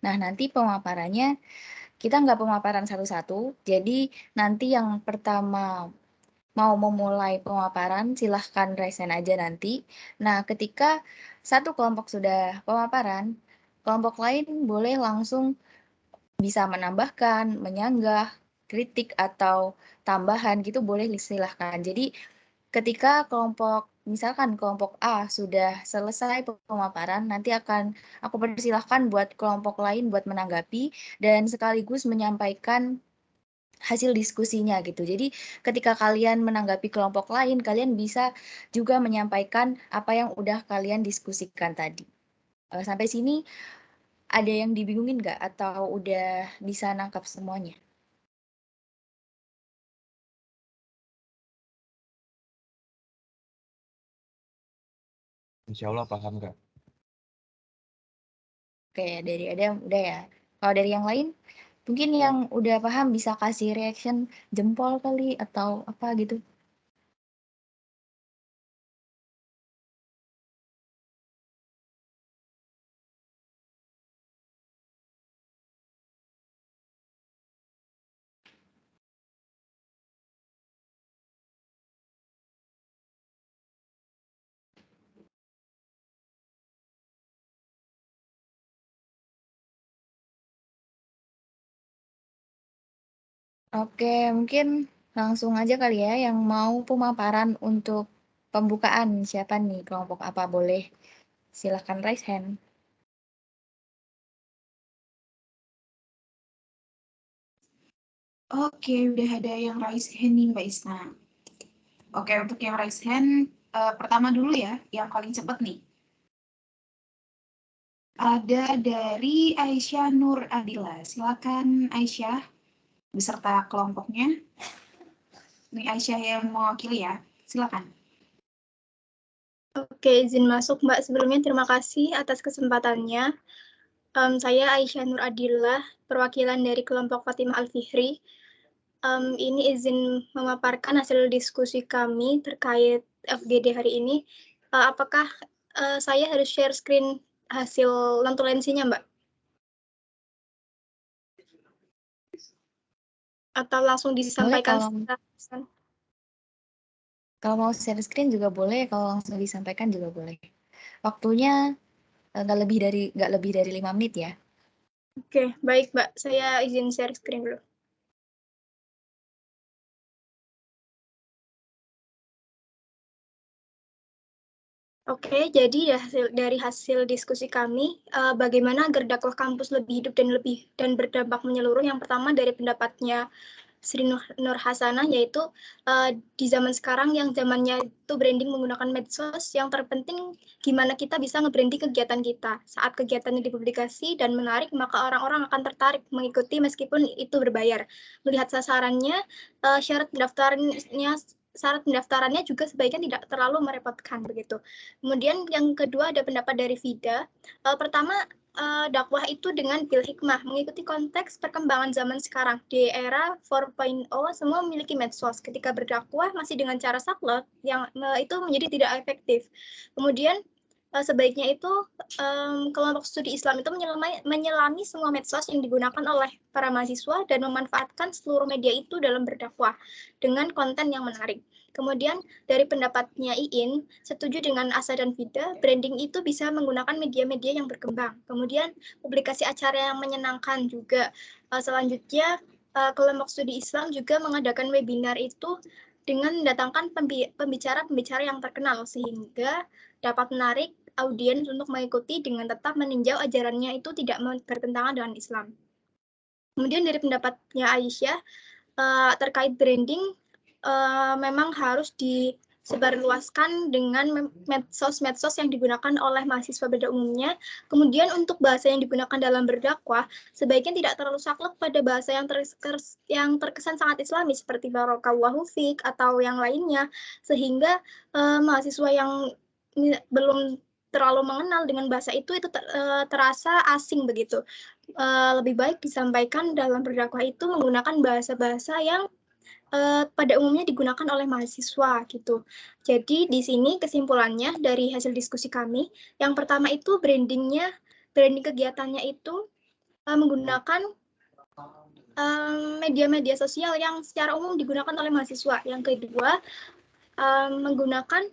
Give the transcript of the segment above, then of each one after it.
Nah, nanti pemaparannya kita nggak pemaparan satu-satu, jadi nanti yang pertama mau memulai pemaparan, silahkan raise hand aja nanti. Nah, ketika satu kelompok sudah pemaparan, kelompok lain boleh langsung bisa menambahkan, menyanggah, kritik, atau tambahan gitu boleh silahkan. Jadi ketika misalkan kelompok A sudah selesai pemaparan, nanti akan aku persilahkan buat kelompok lain buat menanggapi dan sekaligus menyampaikan hasil diskusinya gitu. Jadi ketika kalian menanggapi kelompok lain, kalian bisa juga menyampaikan apa yang udah kalian diskusikan tadi. Sampai sini ada yang dibingungin nggak atau udah bisa nangkap semuanya? Insya Allah paham, Kak. Oke, dari ada yang udah ya. Kalau dari yang lain, mungkin yang udah paham bisa kasih reaction jempol kali atau apa gitu. Oke, mungkin langsung aja kali ya yang mau pemaparan untuk pembukaan. Siapa nih kelompok apa boleh? Silahkan raise hand. Oke, udah ada yang raise hand nih Mbak Isna. Oke, untuk yang raise hand, pertama dulu ya, yang paling cepat nih. Ada dari Aisyah Nur Adila. Silakan Aisyah, beserta kelompoknya. Ini Aisyah yang mewakili ya, silakan. Oke, izin masuk Mbak. Sebelumnya terima kasih atas kesempatannya. Saya Aisyah Nur Adillah, perwakilan dari kelompok Fatimah Al-Fihri. Ini izin memaparkan hasil diskusi kami terkait FGD hari ini. Apakah saya harus share screen hasil lentulensinya, Mbak? Atau langsung disampaikan? Kalau mau share screen juga boleh, kalau langsung disampaikan juga boleh. Waktunya nggak lebih dari 5 menit ya. Oke, baik Mbak. Saya izin share screen dulu. Oke, jadi dari hasil diskusi kami, bagaimana agar dakwah kampus lebih hidup dan berdampak menyeluruh. Yang pertama dari pendapatnya Sri Nur Hasanah, yaitu di zaman sekarang yang zamannya itu branding menggunakan medsos, yang terpenting gimana kita bisa nge-branding kegiatan kita. Saat kegiatannya dipublikasi dan menarik, maka orang-orang akan tertarik mengikuti meskipun itu berbayar. Melihat sasarannya, syarat pendaftarannya juga sebaiknya tidak terlalu merepotkan begitu. Kemudian yang kedua ada pendapat dari Vida. Pertama, dakwah itu dengan bil hikmah, mengikuti konteks perkembangan zaman sekarang. Di era 4.0 semua memiliki medsos. Ketika berdakwah masih dengan cara saklek, yang itu menjadi tidak efektif. Kemudian sebaiknya itu kelompok studi Islam itu menyelami semua medsos yang digunakan oleh para mahasiswa dan memanfaatkan seluruh media itu dalam berdakwah dengan konten yang menarik. Kemudian dari pendapatnya Iin, setuju dengan Asa dan Vida, branding itu bisa menggunakan media-media yang berkembang. Kemudian publikasi acara yang menyenangkan juga. Selanjutnya kelompok studi Islam juga mengadakan webinar itu dengan mendatangkan pembicara-pembicara yang terkenal sehingga dapat menarik audiens untuk mengikuti dengan tetap meninjau ajarannya itu tidak bertentangan dengan Islam. Kemudian dari pendapatnya Aisyah terkait branding memang harus disebarluaskan dengan medsos-medsos yang digunakan oleh mahasiswa pada umumnya. Kemudian untuk bahasa yang digunakan dalam berdakwah, sebaiknya tidak terlalu saklek pada bahasa yang terkesan sangat islami seperti barakallahu fiik atau yang lainnya, sehingga mahasiswa yang belum terlalu mengenal dengan bahasa itu terasa asing begitu. Lebih baik disampaikan dalam berdakwah itu menggunakan bahasa-bahasa yang pada umumnya digunakan oleh mahasiswa gitu. Jadi di sini kesimpulannya dari hasil diskusi kami, yang pertama itu branding kegiatannya itu menggunakan media-media sosial yang secara umum digunakan oleh mahasiswa. Yang kedua, menggunakan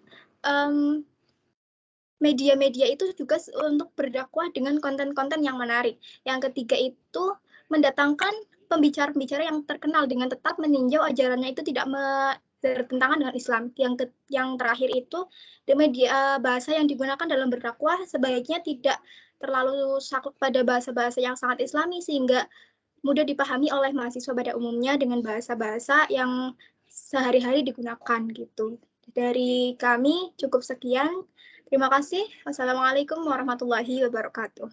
media-media itu juga untuk berdakwah dengan konten-konten yang menarik. Yang ketiga itu mendatangkan pembicara-pembicara yang terkenal dengan tetap meninjau ajarannya itu tidak bertentangan dengan Islam. Yang terakhir itu media bahasa yang digunakan dalam berdakwah sebaiknya tidak terlalu saklek pada bahasa-bahasa yang sangat Islami sehingga mudah dipahami oleh mahasiswa pada umumnya dengan bahasa-bahasa yang sehari-hari digunakan gitu. Dari kami cukup sekian. Terima kasih. Wassalamualaikum warahmatullahi wabarakatuh.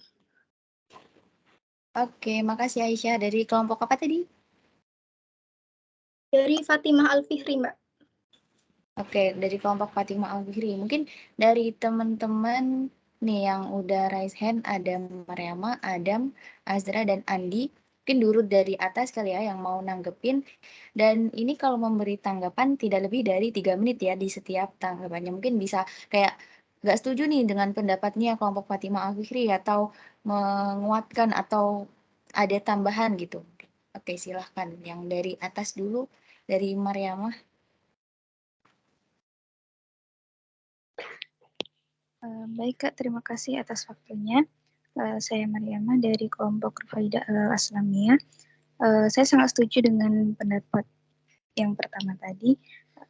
Oke, makasih Aisyah. Dari kelompok apa tadi? Dari Fatimah Al-Fihri, Mbak. Oke, dari kelompok Fatimah Al-Fihri. Mungkin dari teman-teman nih yang udah raise hand, ada Mariama, Adam, Azra, dan Andi. Mungkin diurut dari atas kali ya yang mau nanggepin. Dan ini kalau memberi tanggapan tidak lebih dari 3 menit ya di setiap tanggapannya. Mungkin bisa kayak nggak setuju nih dengan pendapatnya kelompok Fatimah Al-Fihri atau menguatkan atau ada tambahan gitu. Oke, silahkan. Yang dari atas dulu, dari Mariama. Baik Kak, terima kasih atas waktunya. Saya Mariama dari kelompok Rufaidah Al-Aslamiyah. Saya sangat setuju dengan pendapat yang pertama tadi,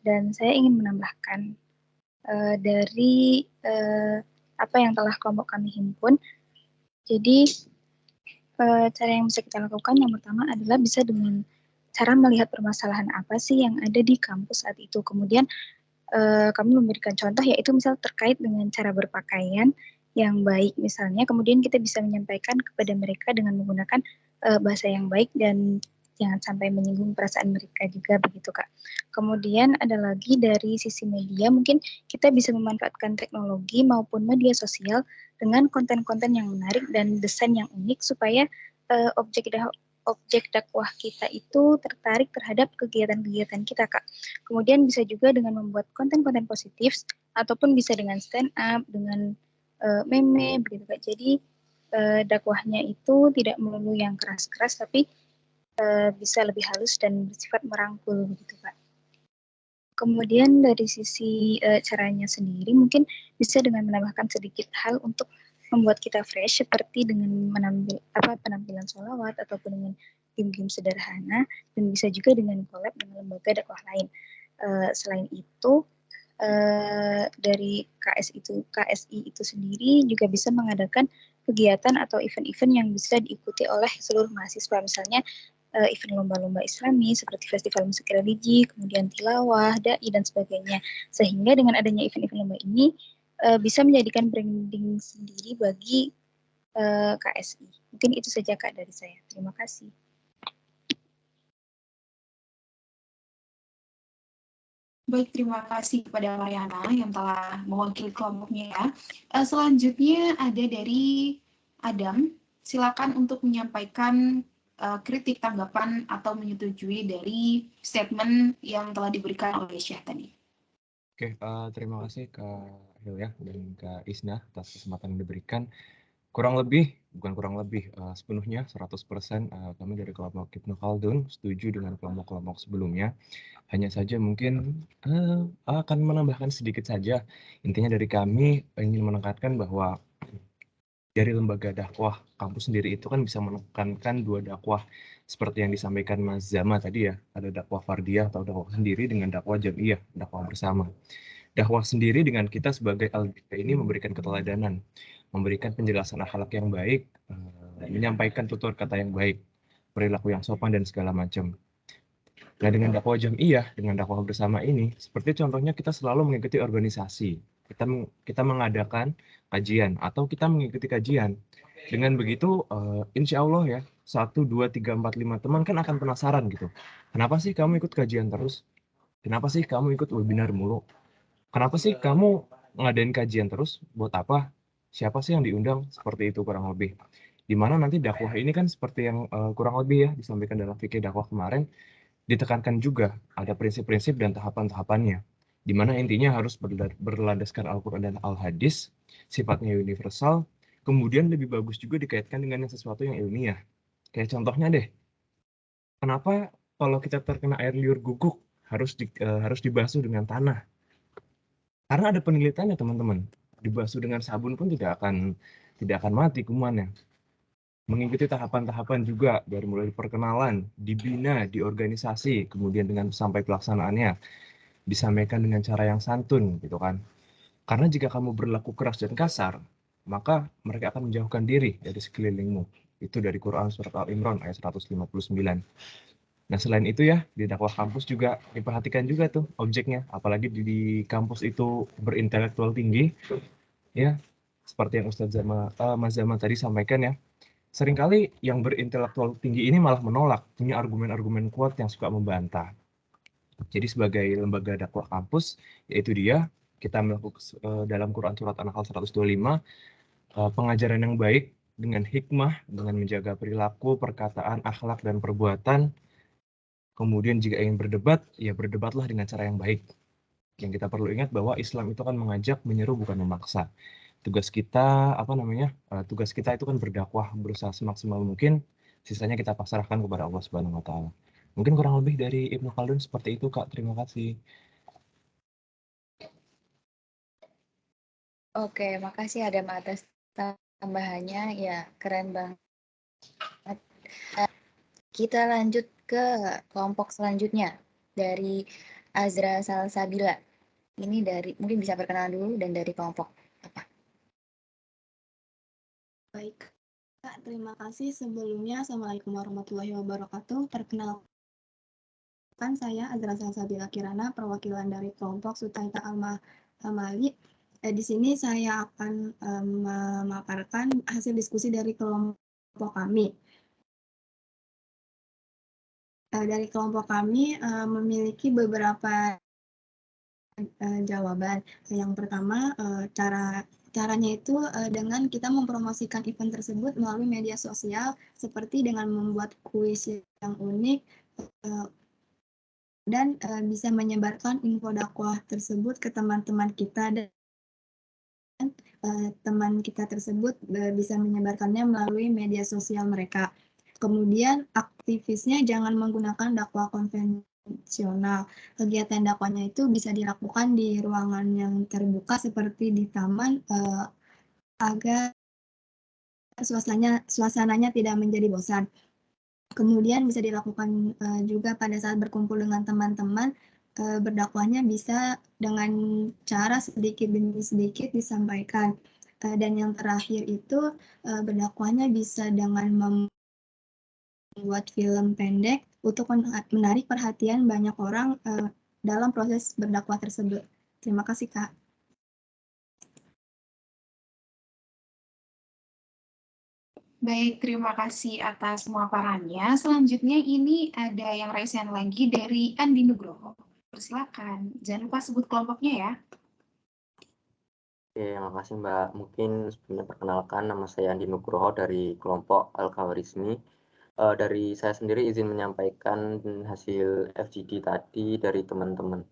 dan saya ingin menambahkan dari apa yang telah kelompok kami himpun. Jadi cara yang bisa kita lakukan yang pertama adalah bisa dengan cara melihat permasalahan apa sih yang ada di kampus saat itu. Kemudian kami memberikan contoh yaitu misal terkait dengan cara berpakaian yang baik misalnya, kemudian kita bisa menyampaikan kepada mereka dengan menggunakan bahasa yang baik dan jangan sampai menyinggung perasaan mereka juga begitu Kak. Kemudian ada lagi dari sisi media, mungkin kita bisa memanfaatkan teknologi maupun media sosial dengan konten-konten yang menarik dan desain yang unik supaya objek dakwah kita itu tertarik terhadap kegiatan-kegiatan kita Kak. Kemudian bisa juga dengan membuat konten-konten positif ataupun bisa dengan stand up, dengan meme begitu Kak. Jadi dakwahnya itu tidak melulu yang keras-keras tapi bisa lebih halus dan bersifat merangkul begitu Kak. Kemudian dari sisi caranya sendiri mungkin bisa dengan menambahkan sedikit hal untuk membuat kita fresh seperti dengan penampilan sholawat ataupun dengan game-game sederhana dan bisa juga dengan collab dengan lembaga dakwah lain. Selain itu dari KSI itu sendiri juga bisa mengadakan kegiatan atau event-event yang bisa diikuti oleh seluruh mahasiswa, misalnya event lomba-lomba Islami seperti festival musik religi, kemudian tilawah, dai dan sebagainya. Sehingga dengan adanya event-event lomba ini bisa menjadikan branding sendiri bagi KSI. Mungkin itu saja Kak dari saya. Terima kasih. Baik, terima kasih kepada Mariana yang telah mewakili kelompoknya ya. Selanjutnya ada dari Adam. Silakan untuk menyampaikan kritik, tanggapan, atau menyetujui dari statement yang telah diberikan oleh Syekh tadi. Oke, terima kasih Kak Hilya dan Kak Isna atas kesempatan yang diberikan. Bukan kurang lebih, sepenuhnya 100% kami dari kelompok Ibnu Khaldun setuju dengan kelompok-kelompok sebelumnya. Hanya saja mungkin akan menambahkan sedikit saja. Intinya dari kami ingin menekankan bahwa dari lembaga dakwah kampus sendiri itu kan bisa menekankan dua dakwah seperti yang disampaikan Mas Zama tadi ya, ada dakwah fardiyah atau dakwah sendiri dengan dakwah jamiah, dakwah bersama. Dakwah sendiri dengan kita sebagai LDK ini memberikan keteladanan, memberikan penjelasan akhlak yang baik, menyampaikan tutur kata yang baik, perilaku yang sopan dan segala macam. Nah, dengan dakwah jamiah, dengan dakwah bersama ini, seperti contohnya kita selalu mengikuti organisasi. Kita mengadakan kajian atau kita mengikuti kajian. Dengan begitu, insya Allah ya, 1, 2, 3, 4, 5 teman kan akan penasaran gitu. Kenapa sih kamu ikut kajian terus? Kenapa sih kamu ikut webinar mulu? Kenapa sih kamu ngadain kajian terus? Buat apa? Siapa sih yang diundang? Seperti itu kurang lebih. Dimana nanti dakwah ini kan seperti yang kurang lebih ya disampaikan dalam fikih dakwah kemarin, ditekankan juga ada prinsip-prinsip dan tahapan-tahapannya. Dimana intinya harus berlandaskan Al-Quran dan Al-Hadis, sifatnya universal, kemudian lebih bagus juga dikaitkan dengan sesuatu yang ilmiah. Kayak contohnya deh, kenapa kalau kita terkena air liur guguk harus dibasuh dengan tanah? Karena ada penelitiannya teman-teman. Dibasuh dengan sabun pun tidak akan mati kumannya. Mengikuti tahapan-tahapan juga dari mulai perkenalan, dibina, di organisasi, kemudian dengan sampai pelaksanaannya disampaikan dengan cara yang santun gitu kan. Karena jika kamu berlaku keras dan kasar, maka mereka akan menjauhkan diri dari sekelilingmu. Itu dari Quran surat Al-Imran ayat 159. Nah, selain itu ya, di dakwah kampus juga diperhatikan juga tuh objeknya, apalagi di kampus itu berintelektual tinggi, ya, seperti yang Mas Zama tadi sampaikan ya. Seringkali yang berintelektual tinggi ini malah menolak, punya argumen-argumen kuat yang suka membantah. Jadi sebagai lembaga dakwah kampus, yaitu dia, kita melakukan dalam Quran Surat An-Nahl 125, pengajaran yang baik dengan hikmah, dengan menjaga perilaku, perkataan, akhlak, dan perbuatan. Kemudian jika ingin berdebat, ya berdebatlah dengan cara yang baik. Yang kita perlu ingat bahwa Islam itu kan mengajak, menyeru, bukan memaksa. Tugas kita tugas kita itu kan berdakwah, berusaha semaksimal mungkin, sisanya kita pasrahkan kepada Allah Subhanahu wa taala. Mungkin kurang lebih dari Ibnu Khaldun seperti itu, Kak. Terima kasih. Oke, makasih Adam atas tambahannya. Ya, keren banget. Kita lanjut ke kelompok selanjutnya dari Azra Salsabila. Ini mungkin bisa perkenalan dulu dan dari kelompok apa? Baik, Kak, terima kasih sebelumnya. Assalamualaikum warahmatullahi wabarakatuh. Perkenalkan saya Azra Salsabila Kirana, perwakilan dari kelompok Sutaita Amali. Di sini saya akan memaparkan hasil diskusi dari kelompok kami. Dari kelompok kami memiliki beberapa jawaban. Yang pertama, caranya itu dengan kita mempromosikan event tersebut melalui media sosial, seperti dengan membuat kuis yang unik dan bisa menyebarkan info dakwah tersebut ke teman-teman kita, dan teman kita tersebut bisa menyebarkannya melalui media sosial mereka. Kemudian aktivisnya jangan menggunakan dakwah konvensional. Kegiatan dakwahnya itu bisa dilakukan di ruangan yang terbuka seperti di taman agar suasananya tidak menjadi bosan. Kemudian bisa dilakukan juga pada saat berkumpul dengan teman-teman, berdakwahnya bisa dengan cara sedikit demi sedikit disampaikan. Dan yang terakhir itu berdakwahnya bisa dengan membuat film pendek untuk menarik perhatian banyak orang dalam proses berdakwah tersebut. Terima kasih, Kak. Baik, terima kasih atas pemaparannya. Selanjutnya ini ada yang raise hand lagi dari Andi Nugroho. Persilakan, jangan lupa sebut kelompoknya ya. Oke, makasih Mbak. Mungkin sebelumnya perkenalkan, nama saya Andi Nugroho dari kelompok Al-Khawarizmi. Dari saya sendiri izin menyampaikan hasil FGD tadi dari teman-teman.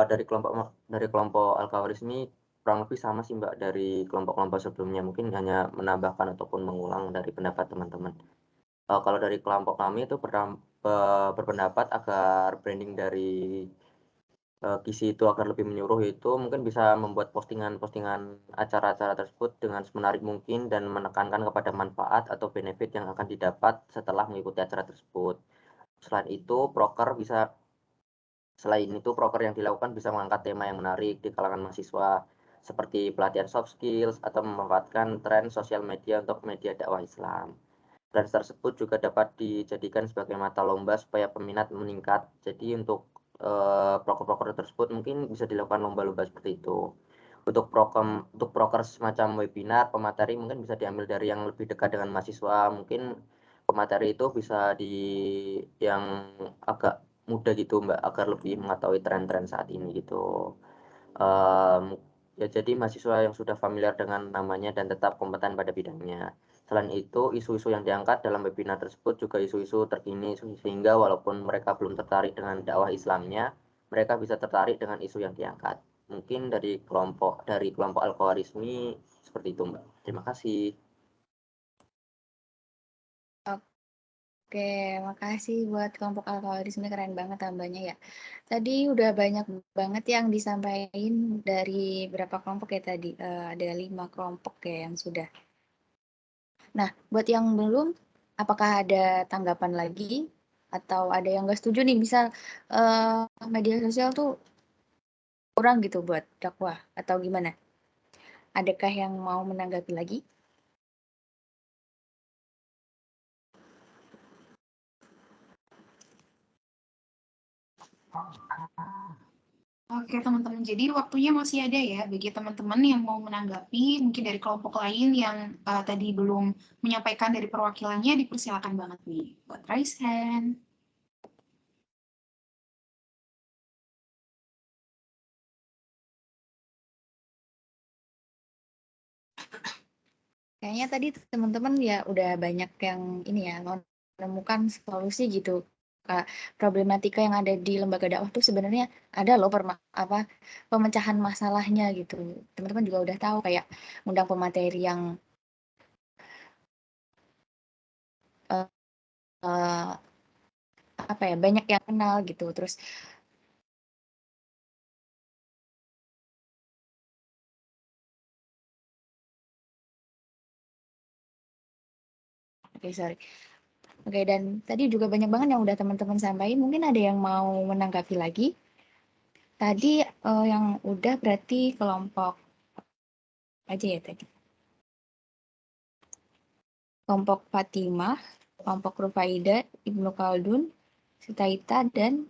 Dari kelompok Al-Khawarizmi kurang lebih sama sih Mbak dari kelompok-kelompok sebelumnya. Mungkin hanya menambahkan ataupun mengulang dari pendapat teman-teman. Kalau dari kelompok kami itu berpendapat agar branding dari Gizi itu agar lebih menyuruh itu mungkin bisa membuat postingan-postingan acara-acara tersebut dengan semenarik mungkin dan menekankan kepada manfaat atau benefit yang akan didapat setelah mengikuti acara tersebut. Selain itu, proker yang dilakukan bisa mengangkat tema yang menarik di kalangan mahasiswa seperti pelatihan soft skills atau memanfaatkan tren sosial media untuk media dakwah Islam. Dan tersebut juga dapat dijadikan sebagai mata lomba supaya peminat meningkat. Jadi untuk proker-proker tersebut mungkin bisa dilakukan lomba-lomba seperti itu. Untuk proker semacam webinar, pemateri mungkin bisa diambil dari yang lebih dekat dengan mahasiswa. Mungkin pemateri itu bisa yang agak muda gitu Mbak, agar lebih mengetahui tren-tren saat ini gitu. Ya jadi mahasiswa yang sudah familiar dengan namanya dan tetap kompeten pada bidangnya. Selain itu, isu-isu yang diangkat dalam webinar tersebut juga isu-isu terkini, sehingga walaupun mereka belum tertarik dengan dakwah Islamnya, mereka bisa tertarik dengan isu yang diangkat. Mungkin dari kelompok Al-Khawarizmi seperti itu, Mbak. Terima kasih. Oke, makasih buat kelompok alkoholisme, keren banget tambahnya ya. Tadi udah banyak banget yang disampaikan dari berapa kelompok ya tadi? Ada 5 kelompok ya yang sudah. Nah, buat yang belum, apakah ada tanggapan lagi? Atau ada yang nggak setuju nih, misal media sosial tuh kurang gitu buat dakwah, atau gimana? Adakah yang mau menanggapi lagi? Oke teman-teman, jadi waktunya masih ada ya bagi teman-teman yang mau menanggapi, mungkin dari kelompok lain yang tadi belum menyampaikan dari perwakilannya, dipersilakan banget nih buat raise hand. Kayaknya tadi teman-teman ya udah banyak yang ini ya menemukan solusi gitu. Kak, problematika yang ada di lembaga dakwah tuh sebenarnya ada loh pemecahan masalahnya gitu. Teman-teman juga udah tahu kayak undang pemateri yang eh, eh, apa ya banyak yang kenal gitu. Terus oke sorry. Oke, dan tadi juga banyak banget yang udah teman-teman sampaikan. Mungkin ada yang mau menanggapi lagi. Tadi yang udah berarti kelompok aja ya tadi. Kelompok Fatimah, kelompok Rufaida, Ibnu Khaldun, Sitaita, dan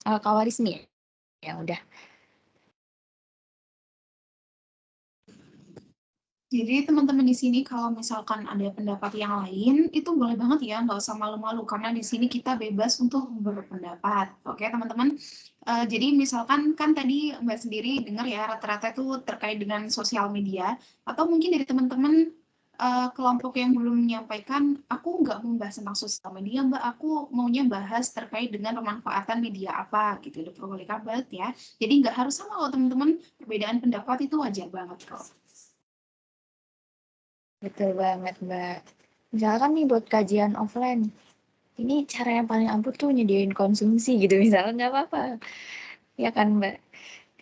Al-Kawarizmi ya. Ya udah. Jadi teman-teman di sini kalau misalkan ada pendapat yang lain, itu boleh banget ya, nggak usah malu-malu, karena di sini kita bebas untuk berpendapat. Oke teman-teman, jadi misalkan kan tadi Mbak sendiri dengar ya, rata-rata itu terkait dengan sosial media, atau mungkin dari teman-teman kelompok yang belum menyampaikan, aku nggak mau bahas tentang sosial media Mbak, aku maunya bahas terkait dengan pemanfaatan media apa, gitu, diperbolehkan banget ya. Jadi nggak harus sama loh teman-teman, perbedaan pendapat itu wajar banget kok. Betul banget, Mbak. Misalkan nih buat kajian offline, ini cara yang paling ampuh tuh nyediain konsumsi gitu misalnya nggak apa-apa. Ya kan, Mbak?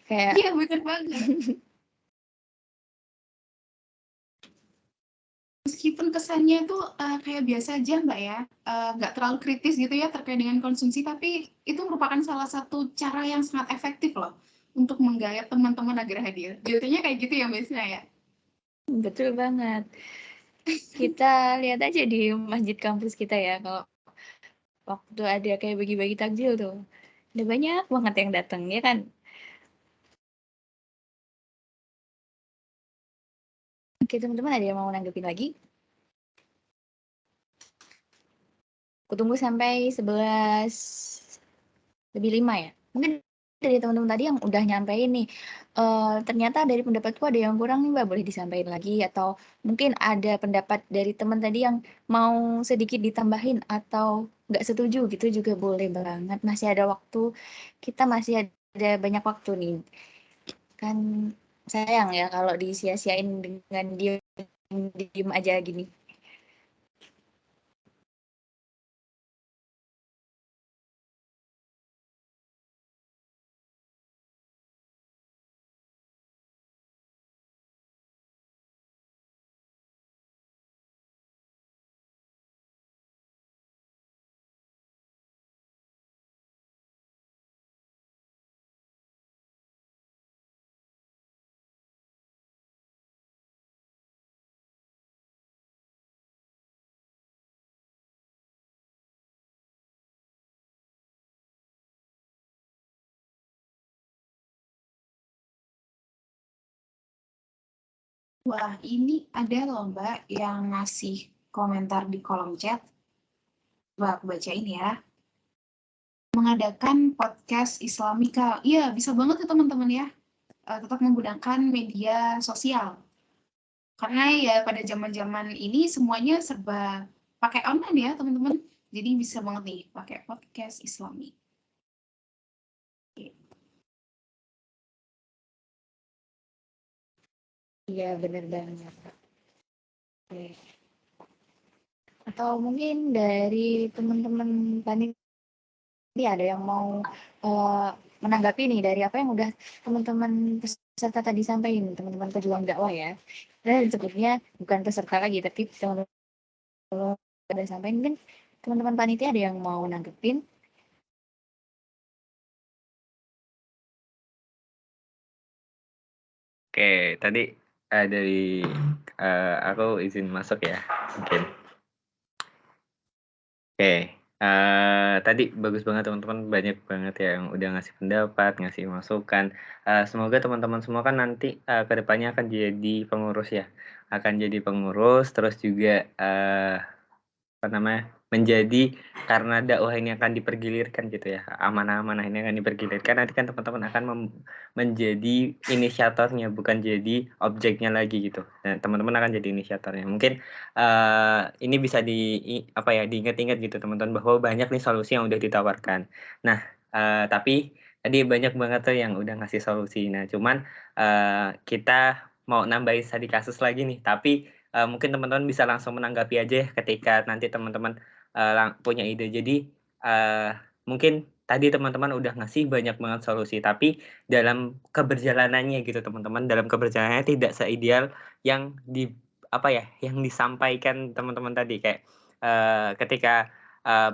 Kayak Iya, bener banget. Meskipun kesannya itu kayak biasa aja Mbak ya, nggak terlalu kritis gitu ya terkait dengan konsumsi, tapi itu merupakan salah satu cara yang sangat efektif loh untuk menggayat teman-teman agar hadir. Biasanya kayak gitu ya Mbak Isna ya? betul banget. Kita lihat aja di masjid kampus kita ya, kalau waktu ada kayak bagi-bagi takjil tuh. Ada banyak banget yang datang, ya kan? Oke, teman-teman ada yang mau nanggepin lagi? Aku tunggu sampai 11 lebih 5 ya. Mungkin dari teman-teman tadi yang udah nyampein nih, ternyata dari pendapatku ada yang kurang nih Mbak, boleh disampaikan lagi. Atau mungkin ada pendapat dari teman tadi yang mau sedikit ditambahin atau nggak setuju gitu juga boleh banget. Masih ada waktu, kita masih ada banyak waktu nih. Kan sayang ya kalau disia-siain dengan diem aja gini. Wah, ini ada loh Mbak yang ngasih komentar di kolom chat. Mbak, aku bacain ya. Mengadakan podcast Islamika. Iya, bisa banget ya teman-teman ya. Tetap menggunakan media sosial. Karena ya pada zaman-zaman ini semuanya serba pakai online ya teman-teman. Jadi bisa banget nih pakai podcast Islami. Iya, bener banget. Oke. Atau mungkin dari teman-teman panitia ada yang mau menanggapi nih dari apa yang udah teman-teman peserta tadi sampaikan, teman-teman pejuang dakwah ya. Dan sebetulnya bukan peserta lagi, tapi teman-teman udah sampaikan, mungkin teman-teman panitia ada yang mau nanggepin. Oke, tadi dari aku izin masuk ya, mungkin. Oke, tadi bagus banget teman-teman, banyak banget yang udah ngasih pendapat, ngasih masukan. Semoga teman-teman semua kan nanti kedepannya akan jadi pengurus ya, akan jadi pengurus, terus juga apa namanya, menjadi, karena dakwah ini akan dipergilirkan gitu ya, amanah-amanah ini akan dipergilirkan, nanti kan teman-teman akan menjadi inisiatornya, bukan jadi objeknya lagi gitu. Nah, teman-teman akan jadi inisiatornya. Mungkin ini bisa apa ya, diingat-ingat gitu teman-teman, bahwa banyak nih solusi yang udah ditawarkan. Nah, tapi tadi banyak banget tuh yang udah ngasih solusi. Nah, cuman kita mau nambahin tadi kasus lagi nih, tapi mungkin teman-teman bisa langsung menanggapi aja ya ketika nanti teman-teman punya ide. Jadi mungkin tadi teman-teman udah ngasih banyak banget solusi, tapi dalam keberjalanannya gitu teman-teman, dalam keberjalanannya tidak seideal yang apa ya, yang disampaikan teman-teman tadi, kayak ketika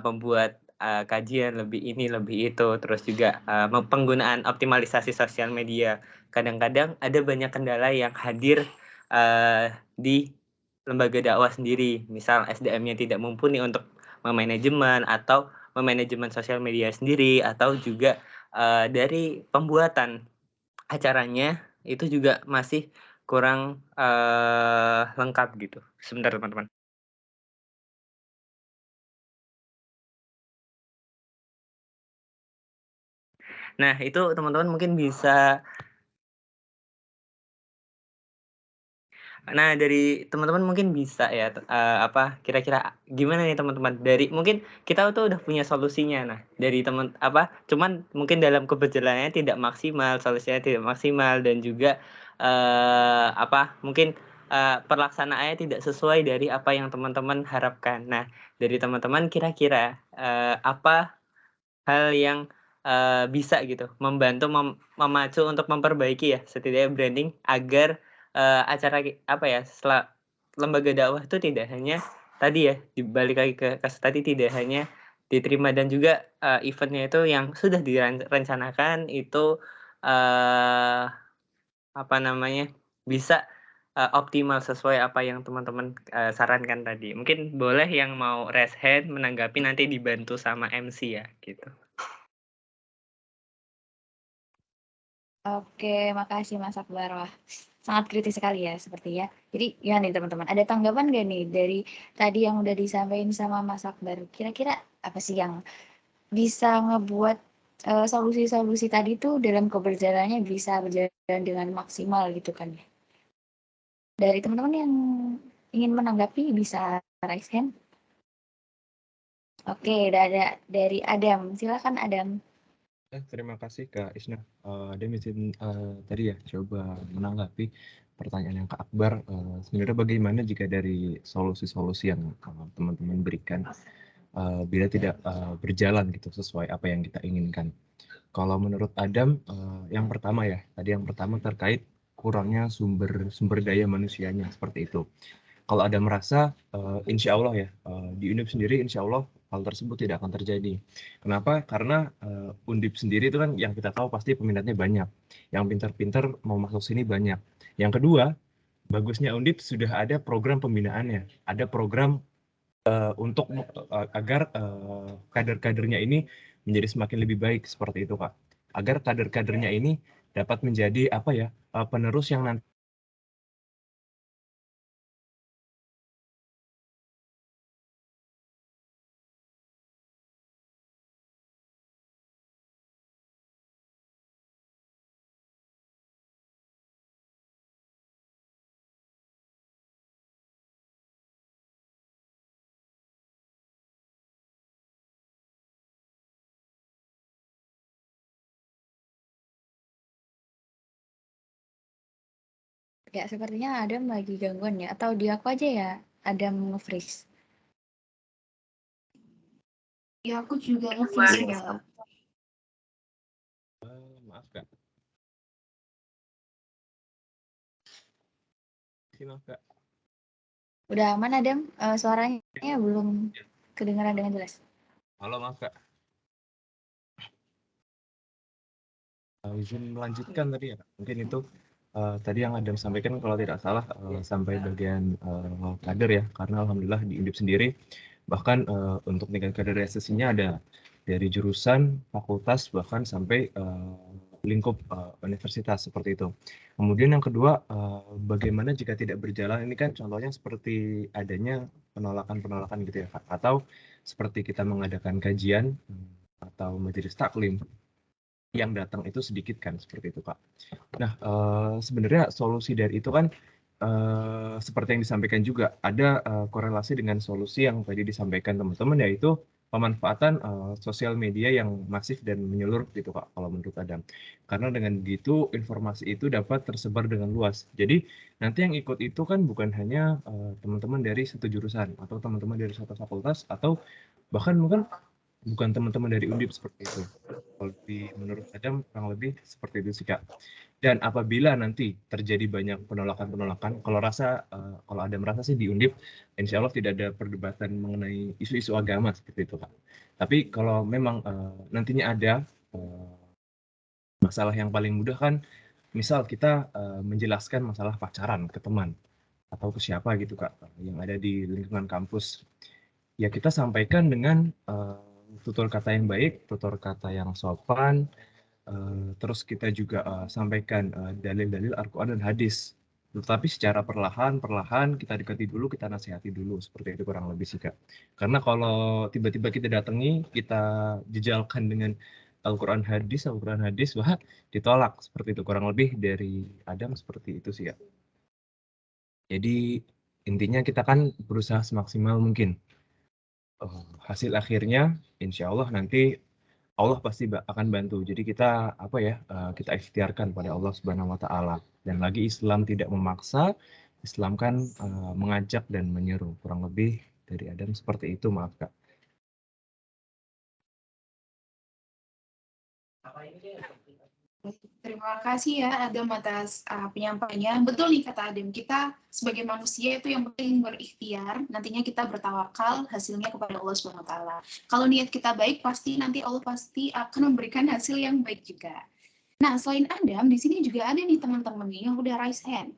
membuat kajian lebih ini lebih itu, terus juga penggunaan optimalisasi sosial media. Kadang-kadang ada banyak kendala yang hadir di lembaga dakwah sendiri, misal SDM-nya tidak mumpuni untuk memanajemen atau memanajemen sosial media sendiri, atau juga dari pembuatan acaranya itu juga masih kurang lengkap gitu. Sebentar teman-teman. Nah, itu teman-teman mungkin bisa. Nah, dari teman-teman mungkin bisa ya, apa kira-kira gimana nih teman-teman? Dari mungkin kita tuh udah punya solusinya. Nah, dari teman apa? Cuman mungkin dalam keberjalanannya tidak maksimal, solusinya tidak maksimal, dan juga apa? Mungkin pelaksanaannya tidak sesuai dari apa yang teman-teman harapkan. Nah, dari teman-teman kira-kira apa hal yang bisa gitu membantu memacu untuk memperbaiki ya setidaknya branding, agar acara apa ya, lembaga dakwah itu tidak hanya tadi ya, dibalik lagi ke kasus tadi, tidak hanya diterima, dan juga eventnya itu yang sudah direncanakan itu apa namanya, bisa optimal sesuai apa yang teman-teman sarankan tadi. Mungkin boleh yang mau raise hand menanggapi, nanti dibantu sama MC ya gitu. Oke, makasih Mas Akbar. Wah, sangat kritis sekali ya sepertinya. Jadi ya nih teman-teman, ada tanggapan nggak nih dari tadi yang udah disampaikan sama Mas Akbar? Kira-kira apa sih yang bisa ngebuat solusi-solusi tadi tuh dalam keberjalanannya bisa berjalan dengan maksimal gitu kan ya? Dari teman-teman yang ingin menanggapi bisa raise hand. Oke, udah ada dari Adam. Silakan Adam. Terima kasih Kak Isna. Dia izin tadi ya coba menanggapi pertanyaan yang Kak Akbar. Sebenarnya bagaimana jika dari solusi-solusi yang teman-teman berikan bila tidak berjalan gitu sesuai apa yang kita inginkan. Kalau menurut Adam, yang pertama ya, tadi yang pertama terkait kurangnya sumber daya manusianya seperti itu. Kalau Adam merasa, insya Allah ya, di Undip sendiri insya Allah hal tersebut tidak akan terjadi. Kenapa? Karena Undip sendiri itu kan yang kita tahu pasti peminatnya banyak, yang pintar-pintar mau masuk sini banyak. Yang kedua, bagusnya Undip sudah ada program pembinaannya, ada program untuk agar kader-kadernya ini menjadi semakin lebih baik seperti itu Kak. Agar kader-kadernya ini dapat menjadi apa ya, penerus yang nanti Ya, sepertinya Adam lagi gangguan ya. Atau di aku aja ya, Adam nge-freeze. Ya, aku juga nge-freeze ya. Maaf Kak. Maaf Kak. Udah aman Adam? Suaranya belum kedengaran dengan jelas. Halo, maaf Kak. Izin melanjutkan tadi ya Kak. Mungkin itu tadi yang Adam sampaikan kalau tidak salah sampai bagian kader ya. Karena alhamdulillah di Undip sendiri bahkan untuk tingkat kaderisasinya ada dari jurusan, fakultas, bahkan sampai lingkup universitas seperti itu. Kemudian yang kedua, bagaimana jika tidak berjalan, ini kan contohnya seperti adanya penolakan-penolakan gitu ya Kak, atau seperti kita mengadakan kajian atau majelis taklim yang datang itu sedikit kan, seperti itu Kak. Nah, sebenarnya solusi dari itu kan seperti yang disampaikan juga ada korelasi dengan solusi yang tadi disampaikan teman-teman, yaitu pemanfaatan sosial media yang masif dan menyeluruh gitu Kak, kalau menurut Adam. Karena dengan begitu informasi itu dapat tersebar dengan luas. Jadi nanti yang ikut itu kan bukan hanya teman-teman dari satu jurusan atau teman-teman dari satu fakultas atau bahkan mungkin bukan teman-teman dari Undip seperti itu. Kalau menurut Adam kurang lebih seperti itu sih Kak. Dan apabila nanti terjadi banyak penolakan-penolakan, kalau ada merasa sih di Undip, insya Allah tidak ada perdebatan mengenai isu-isu agama seperti itu Kak. Tapi kalau memang nantinya ada masalah yang paling mudah kan, misal kita menjelaskan masalah pacaran ke teman atau ke siapa gitu Kak, yang ada di lingkungan kampus. Ya kita sampaikan dengan tutur kata yang baik, tutur kata yang sopan, terus kita juga sampaikan dalil-dalil Al-Quran dan hadis. Tetapi secara perlahan kita dekati dulu, kita nasihati dulu, seperti itu kurang lebih sih Kak. Karena kalau tiba-tiba kita datangi, kita jejalkan dengan Al-Quran hadis, wah ditolak, seperti itu kurang lebih dari Adam seperti itu sih Kak. Jadi intinya kita kan berusaha semaksimal mungkin. Hasil akhirnya insya Allah nanti Allah pasti akan bantu. Jadi kita kita ikhtiarkan pada Allah Subhanahu wa taala. Dan lagi Islam tidak memaksa, Islam kan mengajak dan menyeru. Kurang lebih dari Adam seperti itu, maaf Kak. Terima kasih ya Adam atas penyampaiannya. Betul nih kata Adam, kita sebagai manusia itu yang penting berikhtiar, nantinya kita bertawakal, hasilnya kepada Allah Subhanahu wa taala. Kalau niat kita baik, pasti nanti Allah pasti akan memberikan hasil yang baik juga. Nah, selain Adam, di sini juga ada nih teman-teman yang udah raise hand.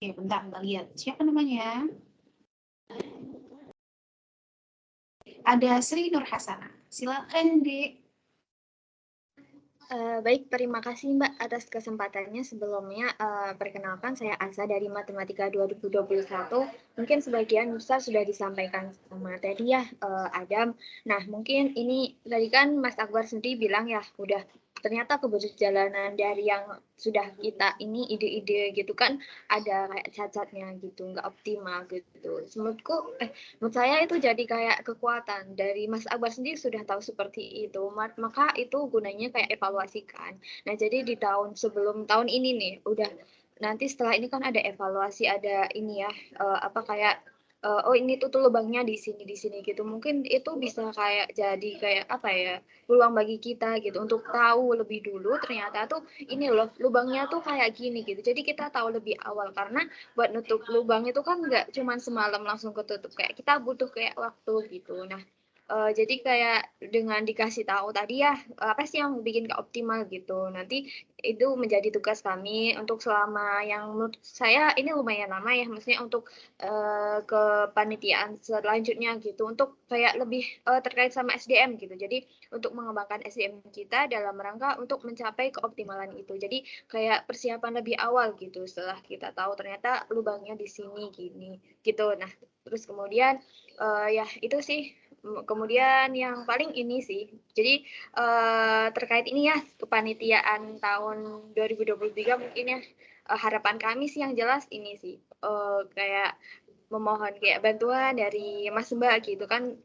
Oke, bentar, kita lihat. Siapa namanya? Ada Sri Nur Hasanah. Silakan, Dek. Baik, terima kasih Mbak atas kesempatannya. Sebelumnya, perkenalkan saya Asa dari Matematika 2021. Mungkin sebagian besar sudah disampaikan sama tadi ya, Adam. Nah, mungkin ini tadi kan Mas Akbar sendiri bilang ya, udah ternyata keberjalanan dari yang sudah kita ini ide-ide gitu kan ada kayak cacatnya gitu, nggak optimal gitu. Menurut saya itu jadi kayak kekuatan dari Mas Akbar sendiri sudah tahu seperti itu, maka itu gunanya kayak evaluasikan. Nah, jadi di tahun sebelum tahun ini nih, udah nanti setelah ini kan ada evaluasi, ada ini ya, kayak oh ini tuh lubangnya di sini gitu. Mungkin itu bisa kayak jadi kayak apa ya, peluang bagi kita gitu untuk tahu lebih dulu ternyata tuh ini loh lubangnya tuh kayak gini gitu. Jadi kita tahu lebih awal karena buat nutup lubang itu kan nggak cuma semalam langsung ketutup, kayak kita butuh kayak waktu gitu. Nah, jadi kayak dengan dikasih tahu tadi ya, apa sih yang bikin gak optimal gitu. Nanti itu menjadi tugas kami untuk selama yang menurut saya ini lumayan lama ya, maksudnya untuk kepanitiaan selanjutnya gitu, untuk kayak lebih terkait sama SDM gitu. Jadi untuk mengembangkan SDM kita dalam rangka untuk mencapai keoptimalan itu. Jadi kayak persiapan lebih awal gitu setelah kita tahu ternyata lubangnya di sini gini gitu. Nah, terus kemudian ya itu sih. Kemudian yang paling ini sih, jadi terkait ini ya kepanitiaan tahun 2023 mungkin ya harapan kami sih yang jelas ini sih kayak memohon kayak bantuan dari Mas Mbak gitu kan,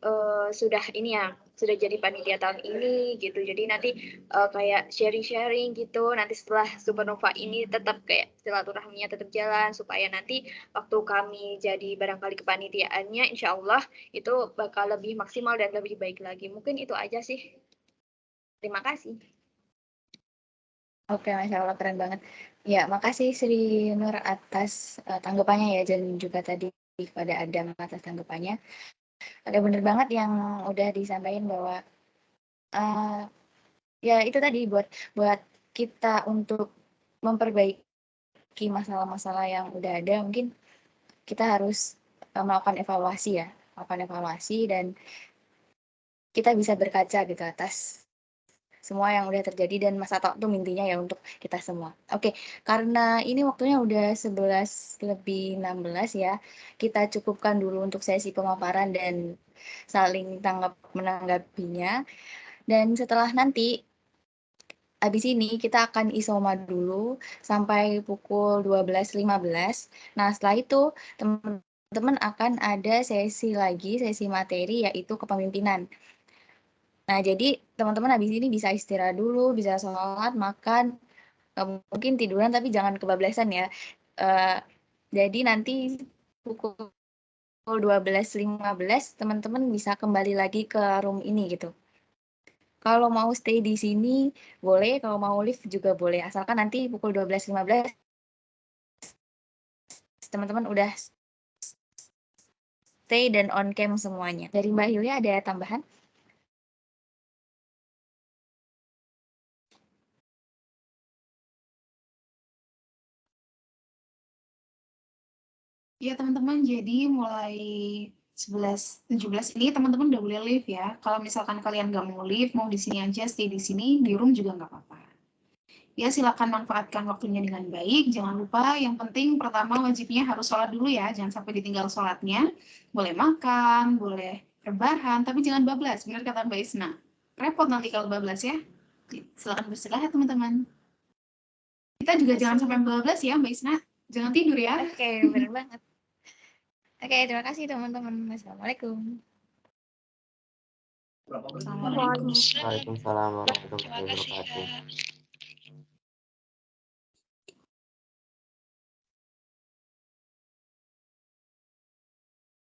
sudah ini ya, sudah jadi panitia tahun ini gitu. Jadi nanti kayak sharing-sharing gitu. Nanti setelah Supernova ini tetap kayak silaturahminya tetap jalan supaya nanti waktu kami jadi barangkali kepanitiaannya, insya Allah itu bakal lebih maksimal dan lebih baik lagi. Mungkin itu aja sih. Terima kasih. Oke, Masya Allah, keren banget. Ya, makasih Sri Nur atas tanggapannya ya, dan juga tadi kepada Adam atas tanggapannya. Ada bener banget yang udah disampaikan bahwa ya itu tadi buat kita untuk memperbaiki masalah-masalah yang udah ada, mungkin kita harus melakukan evaluasi dan kita bisa berkaca gitu atas semua yang udah terjadi dan masa tok tuh intinya ya untuk kita semua. Oke, karena ini waktunya udah 11:16 ya, kita cukupkan dulu untuk sesi pemaparan dan saling menanggapinya. Dan setelah nanti, habis ini kita akan isoma dulu sampai pukul 12:15. Nah, setelah itu teman-teman akan ada sesi materi yaitu kepemimpinan. Nah, jadi teman-teman habis ini bisa istirahat dulu, bisa sholat, makan, mungkin tiduran tapi jangan kebablasan ya. Jadi nanti pukul 12:15 teman-teman bisa kembali lagi ke room ini gitu. Kalau mau stay di sini boleh, kalau mau live juga boleh. Asalkan nanti pukul 12:15 teman-teman udah stay dan on cam semuanya. Dari Mbak Yulia ada tambahan? Ya teman-teman, jadi mulai 11:17 ini teman-teman udah boleh live ya. Kalau misalkan kalian nggak mau live, mau di sini aja, stay di sini, di room juga nggak apa-apa. Ya silakan manfaatkan waktunya dengan baik. Jangan lupa yang penting pertama wajibnya harus sholat dulu ya. Jangan sampai ditinggal sholatnya. Boleh makan, boleh rebahan, tapi jangan bablas. Benar kata Mbak Isna. Repot nanti kalau bablas ya. Silakan beristirahat teman-teman. Kita juga jangan sampai bablas ya Mbak Isna. Jangan tidur ya. Oke, benar banget. Oke, terima kasih teman-teman. Assalamualaikum. Waalaikumsalam warahmatullahi wabarakatuh.